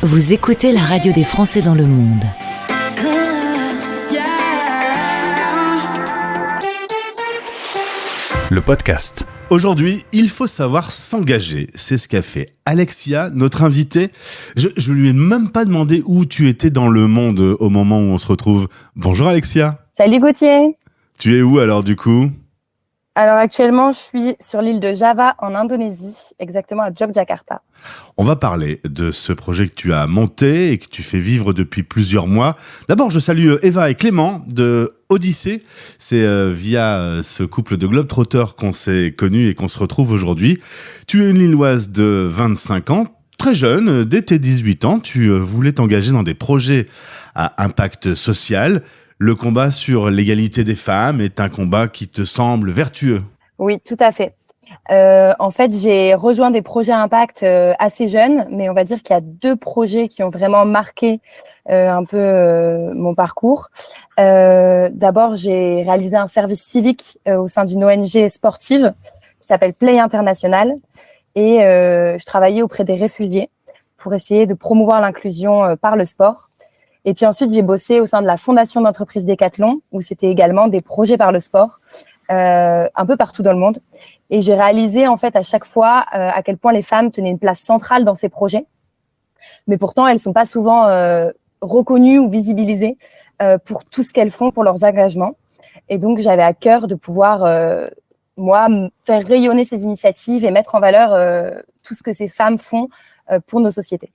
Vous écoutez la radio des Français dans le monde. Le podcast. Aujourd'hui, il faut savoir s'engager. C'est ce qu'a fait Alexia, notre invitée. Je lui ai même pas demandé où tu étais dans le monde au moment où on se retrouve. Bonjour Alexia. Salut Gauthier. Tu es où alors du coup ? Alors actuellement, je suis sur l'île de Java en Indonésie, exactement à Yogyakarta. On va parler de ce projet que tu as monté et que tu fais vivre depuis plusieurs mois. D'abord, je salue Eva et Clément de Odyssée. C'est via ce couple de globetrotters qu'on s'est connus et qu'on se retrouve aujourd'hui. Tu es une Lilloise de 25 ans. Très jeune, dès tes 18 ans, tu voulais t'engager dans des projets à impact social. Le combat sur l'égalité des femmes est un combat qui te semble vertueux. Oui, tout à fait. En fait, j'ai rejoint des projets à impact assez jeunes, mais on va dire qu'il y a deux projets qui ont vraiment marqué un peu mon parcours. D'abord, j'ai réalisé un service civique au sein d'une ONG sportive qui s'appelle Play International et je travaillais auprès des réfugiés pour essayer de promouvoir l'inclusion par le sport. Et puis ensuite, j'ai bossé au sein de la fondation d'entreprise Decathlon, où c'était également des projets par le sport, un peu partout dans le monde. Et j'ai réalisé en fait à chaque fois à quel point les femmes tenaient une place centrale dans ces projets. Mais pourtant, elles sont pas souvent reconnues ou visibilisées pour tout ce qu'elles font pour leurs engagements. Et donc, j'avais à cœur de pouvoir, moi, faire rayonner ces initiatives et mettre en valeur tout ce que ces femmes font pour nos sociétés.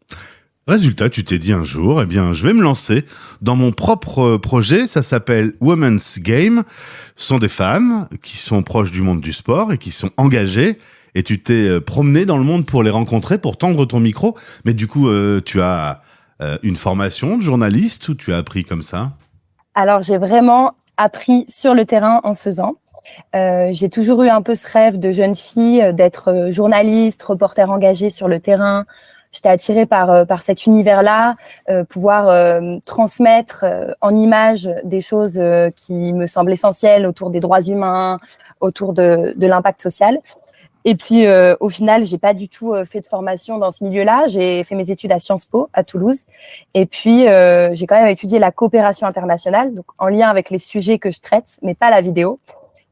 Résultat, tu t'es dit un jour, je vais me lancer dans mon propre projet. Ça s'appelle Women's Game. Ce sont des femmes qui sont proches du monde du sport et qui sont engagées. Et tu t'es promené dans le monde pour les rencontrer, pour tendre ton micro. Mais du coup, tu as une formation de journaliste ou tu as appris comme ça ? Alors, j'ai vraiment appris sur le terrain en faisant. J'ai toujours eu un peu ce rêve de jeune fille d'être journaliste, reporter engagé sur le terrain. J'étais attirée par cet univers-là, pouvoir transmettre en images des choses qui me semblent essentielles autour des droits humains, autour de l'impact social. Et puis, au final, j'ai pas du tout fait de formation dans ce milieu-là. J'ai fait mes études à Sciences Po à Toulouse. Et puis, j'ai quand même étudié la coopération internationale, donc en lien avec les sujets que je traite, mais pas la vidéo.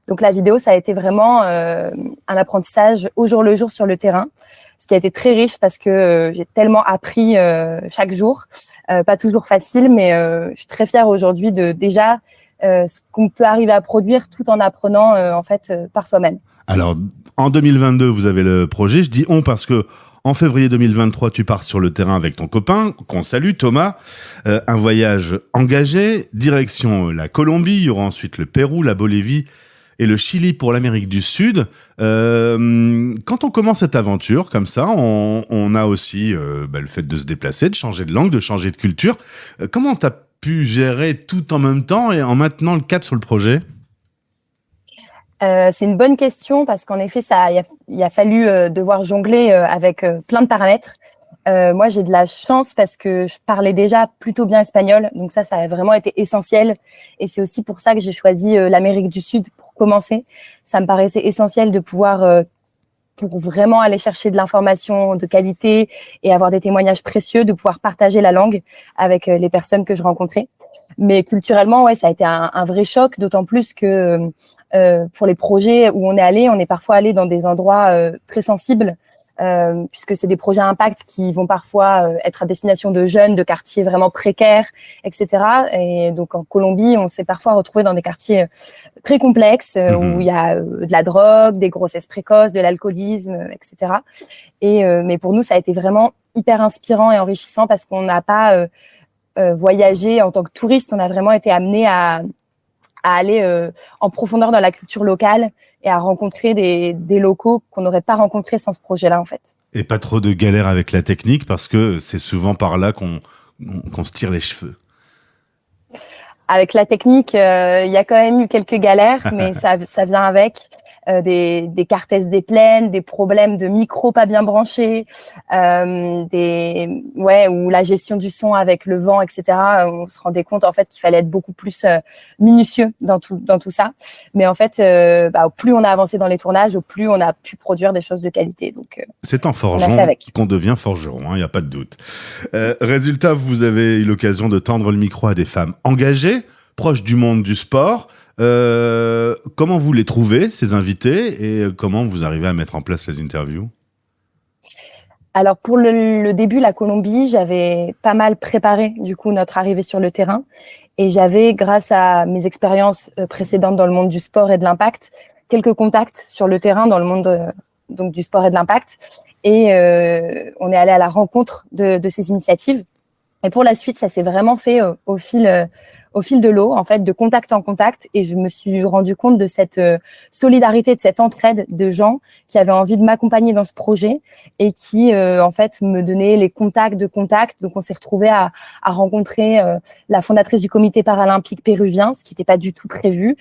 Donc, la vidéo, ça a été vraiment un apprentissage au jour le jour sur le terrain. Ce qui a été très riche parce que j'ai tellement appris chaque jour. Pas toujours facile, mais je suis très fière aujourd'hui de déjà ce qu'on peut arriver à produire tout en apprenant par soi-même. Alors, en 2022, vous avez le projet. Je dis « on » parce que en février 2023, tu pars sur le terrain avec ton copain, qu'on salue, Thomas. Un voyage engagé, direction la Colombie. Il y aura ensuite le Pérou, la Bolivie et le Chili pour l'Amérique du Sud. Quand on commence cette aventure comme ça, on a aussi le fait de se déplacer, de changer de langue, de changer de culture. Comment tu as pu gérer tout en même temps et en maintenant le cap sur le projet ? C'est une bonne question parce qu'en effet, il a fallu devoir jongler avec plein de paramètres. Moi, j'ai de la chance parce que je parlais déjà plutôt bien espagnol, donc ça a vraiment été essentiel. Et c'est aussi pour ça que j'ai choisi l'Amérique du Sud pour commencer. Ça me paraissait essentiel de pouvoir, pour vraiment aller chercher de l'information de qualité et avoir des témoignages précieux, de pouvoir partager la langue avec les personnes que je rencontrais. Mais culturellement, ouais, ça a été un vrai choc, d'autant plus que pour les projets où on est parfois allé dans des endroits très sensibles. Puisque c'est des projets à impact qui vont parfois être à destination de jeunes, de quartiers vraiment précaires, etc. Et donc en Colombie, on s'est parfois retrouvé dans des quartiers très complexes où il y a de la drogue, des grossesses précoces, de l'alcoolisme, etc. Mais pour nous, ça a été vraiment hyper inspirant et enrichissant parce qu'on n'a pas voyagé en tant que touriste, on a vraiment été amené à aller en profondeur dans la culture locale et à rencontrer des locaux qu'on n'aurait pas rencontrés sans ce projet-là, en fait. Et pas trop de galères avec la technique, parce que c'est souvent par là qu'on se tire les cheveux. Avec la technique, il y a quand même eu quelques galères, mais ça vient avec. des cartes SD pleines, des problèmes de micro pas bien branchés, ou la gestion du son avec le vent, etc. On se rendait compte en fait qu'il fallait être beaucoup plus minutieux dans tout ça. Mais en fait, au plus on a avancé dans les tournages, au plus on a pu produire des choses de qualité. Donc, c'est en forgeant qu'on devient forgeron, il n'y a pas de doute. Résultat, vous avez eu l'occasion de tendre le micro à des femmes engagées, proches du monde du sport. Comment vous les trouvez, ces invités, et comment vous arrivez à mettre en place les interviews? Alors pour le début, la Colombie, j'avais pas mal préparé du coup notre arrivée sur le terrain, et j'avais, grâce à mes expériences précédentes dans le monde du sport et de l'impact, quelques contacts sur le terrain dans le monde donc du sport et de l'impact, et on est allé à la rencontre de ces initiatives. Et pour la suite, ça s'est vraiment fait au fil de l'eau, en fait, de contact en contact. Et je me suis rendu compte de cette solidarité, de cette entraide de gens qui avaient envie de m'accompagner dans ce projet et qui, en fait, me donnaient les contacts de contacts. Donc, on s'est retrouvés à rencontrer la fondatrice du comité paralympique péruvien, ce qui n'était pas du tout prévu,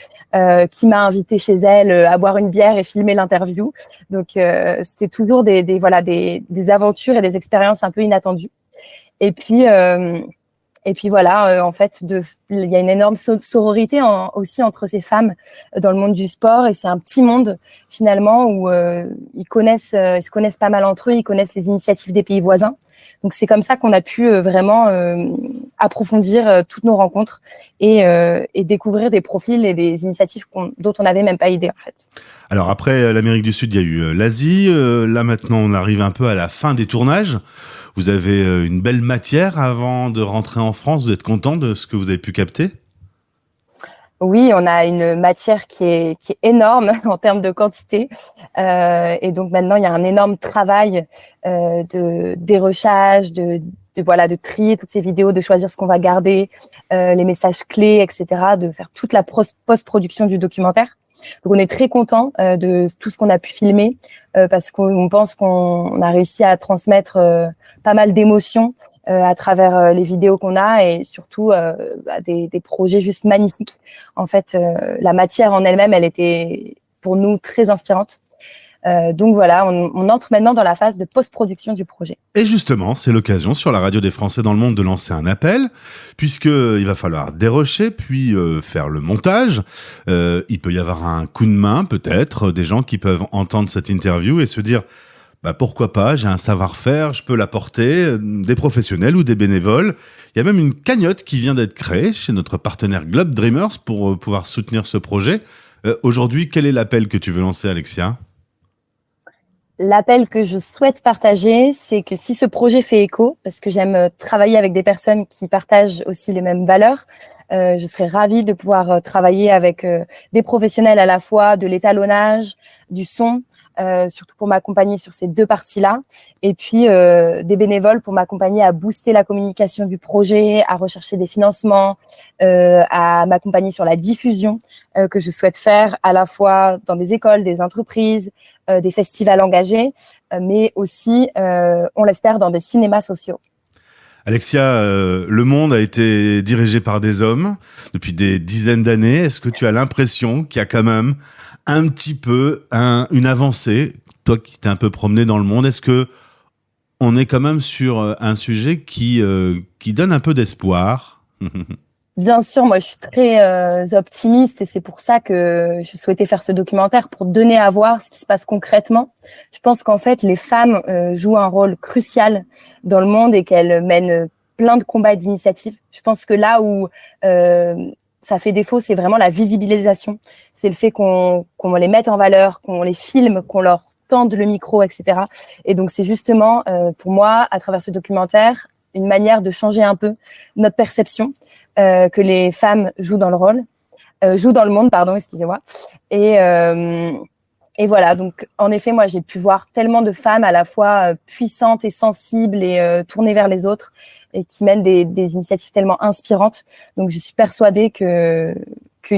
qui m'a invité chez elle à boire une bière et filmer l'interview. Donc, c'était toujours des aventures et des expériences un peu inattendues. Et puis voilà, en fait, il y a une énorme sororité aussi entre ces femmes dans le monde du sport, et c'est un petit monde finalement où ils se connaissent pas mal entre eux, ils connaissent les initiatives des pays voisins. Donc c'est comme ça qu'on a pu vraiment approfondir toutes nos rencontres et découvrir des profils et des initiatives dont on n'avait même pas idée en fait. Alors après l'Amérique du Sud, il y a eu l'Asie. Là maintenant, on arrive un peu à la fin des tournages. Vous avez une belle matière avant de rentrer en France. Vous êtes content de ce que vous avez pu capter? Oui, on a une matière qui est énorme en termes de quantité. Et donc maintenant, il y a un énorme travail de dérochage, de trier toutes ces vidéos, de choisir ce qu'on va garder, les messages clés, etc., de faire toute la post-production du documentaire. Donc on est très content de tout ce qu'on a pu filmer parce qu'on pense qu'on a réussi à transmettre pas mal d'émotions à travers les vidéos qu'on a, et surtout des projets juste magnifiques. En fait, la matière en elle-même, elle était pour nous très inspirante. Donc voilà, on entre maintenant dans la phase de post-production du projet. Et justement, c'est l'occasion sur la radio des Français dans le monde de lancer un appel, puisqu'il va falloir dérocher, puis faire le montage. Il peut y avoir un coup de main, peut-être, des gens qui peuvent entendre cette interview et se dire pourquoi pas, j'ai un savoir-faire, je peux l'apporter, des professionnels ou des bénévoles. Il y a même une cagnotte qui vient d'être créée chez notre partenaire Globe Dreamers pour pouvoir soutenir ce projet. Aujourd'hui, quel est l'appel que tu veux lancer, Alexia ? L'appel que je souhaite partager, c'est que si ce projet fait écho, parce que j'aime travailler avec des personnes qui partagent aussi les mêmes valeurs, je serais ravie de pouvoir travailler avec des professionnels à la fois de l'étalonnage, du son, surtout pour m'accompagner sur ces deux parties-là, et puis des bénévoles pour m'accompagner à booster la communication du projet, à rechercher des financements, à m'accompagner sur la diffusion que je souhaite faire à la fois dans des écoles, des entreprises, des festivals engagés, mais aussi, on l'espère, dans des cinémas sociaux. Alexia, le monde a été dirigé par des hommes depuis des dizaines d'années. Est-ce que tu as l'impression qu'il y a quand même un petit peu une avancée, toi qui t'es un peu promené dans le monde? Est-ce que on est quand même sur un sujet qui donne un peu d'espoir? Bien sûr, moi je suis très optimiste, et c'est pour ça que je souhaitais faire ce documentaire, pour donner à voir ce qui se passe concrètement. Je pense qu'en fait les femmes jouent un rôle crucial dans le monde et qu'elles mènent plein de combats et d'initiatives. Je pense que là où ça fait défaut, c'est vraiment la visibilisation. C'est le fait qu'on les mette en valeur, qu'on les filme, qu'on leur tende le micro, etc. Et donc c'est justement pour moi, à travers ce documentaire, une manière de changer un peu notre perception que les femmes jouent dans le monde, pardon, excusez-moi. Et voilà, donc en effet, moi j'ai pu voir tellement de femmes à la fois puissantes et sensibles et tournées vers les autres, et qui mènent des initiatives tellement inspirantes. Donc je suis persuadée qu'il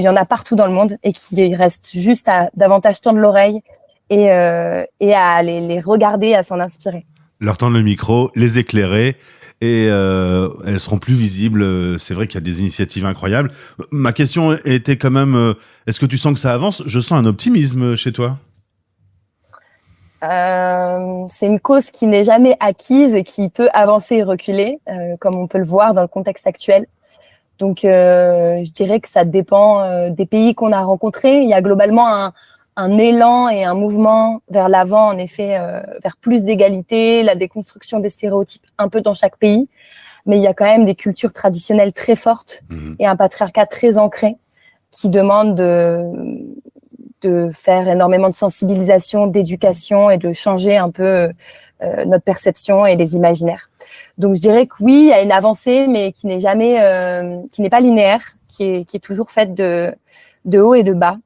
y en a partout dans le monde, et qu'il reste juste à davantage tendre l'oreille et à les regarder, à s'en inspirer. leur tendre le micro, les éclairer et elles seront plus visibles. C'est vrai qu'il y a des initiatives incroyables. Ma question était quand même, est-ce que tu sens que ça avance ? Je sens un optimisme chez toi. C'est une cause qui n'est jamais acquise et qui peut avancer et reculer, comme on peut le voir dans le contexte actuel. Donc, je dirais que ça dépend des pays qu'on a rencontrés. Il y a globalement un élan et un mouvement vers l'avant, en effet, vers plus d'égalité, la déconstruction des stéréotypes un peu dans chaque pays. Mais il y a quand même des cultures traditionnelles très fortes et un patriarcat très ancré qui demande de faire énormément de sensibilisation, d'éducation et de changer un peu notre perception et les imaginaires. Donc je dirais que oui, il y a une avancée, mais qui n'est pas linéaire, qui est toujours faite de haut et de bas,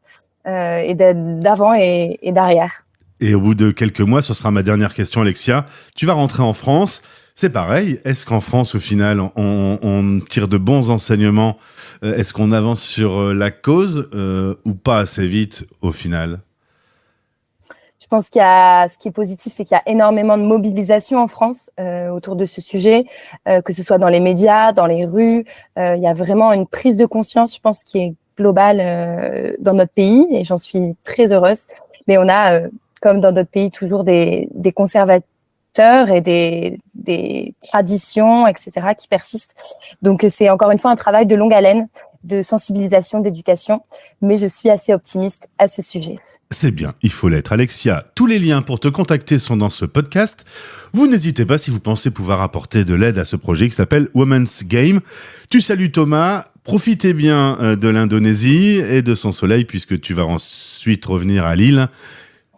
et d'avant et d'arrière. Et au bout de quelques mois, ce sera ma dernière question, Alexia. Tu vas rentrer en France. C'est pareil. Est-ce qu'en France, au final, on tire de bons enseignements ? Est-ce qu'on avance sur la cause ou pas assez vite au final ? Je pense ce qui est positif, c'est qu'il y a énormément de mobilisation en France autour de ce sujet, que ce soit dans les médias, dans les rues. Il y a vraiment une prise de conscience, je pense, qui est globale dans notre pays, et j'en suis très heureuse. Mais on a, comme dans d'autres pays, toujours des conservateurs et des traditions, etc., qui persistent. Donc, c'est encore une fois un travail de longue haleine, de sensibilisation, d'éducation, mais je suis assez optimiste à ce sujet. C'est bien, il faut l'être. Alexia, tous les liens pour te contacter sont dans ce podcast. Vous n'hésitez pas si vous pensez pouvoir apporter de l'aide à ce projet qui s'appelle Women's Game. Tu salues Thomas, profitez bien de l'Indonésie et de son soleil puisque tu vas ensuite revenir à Lille.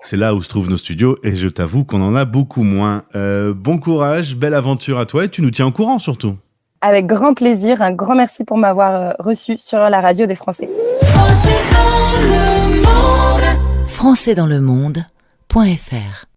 C'est là où se trouvent nos studios et je t'avoue qu'on en a beaucoup moins. Bon courage, belle aventure à toi et tu nous tiens au courant surtout. Avec grand plaisir, un grand merci pour m'avoir reçu sur la radio des Français. Françaisdanslemonde.fr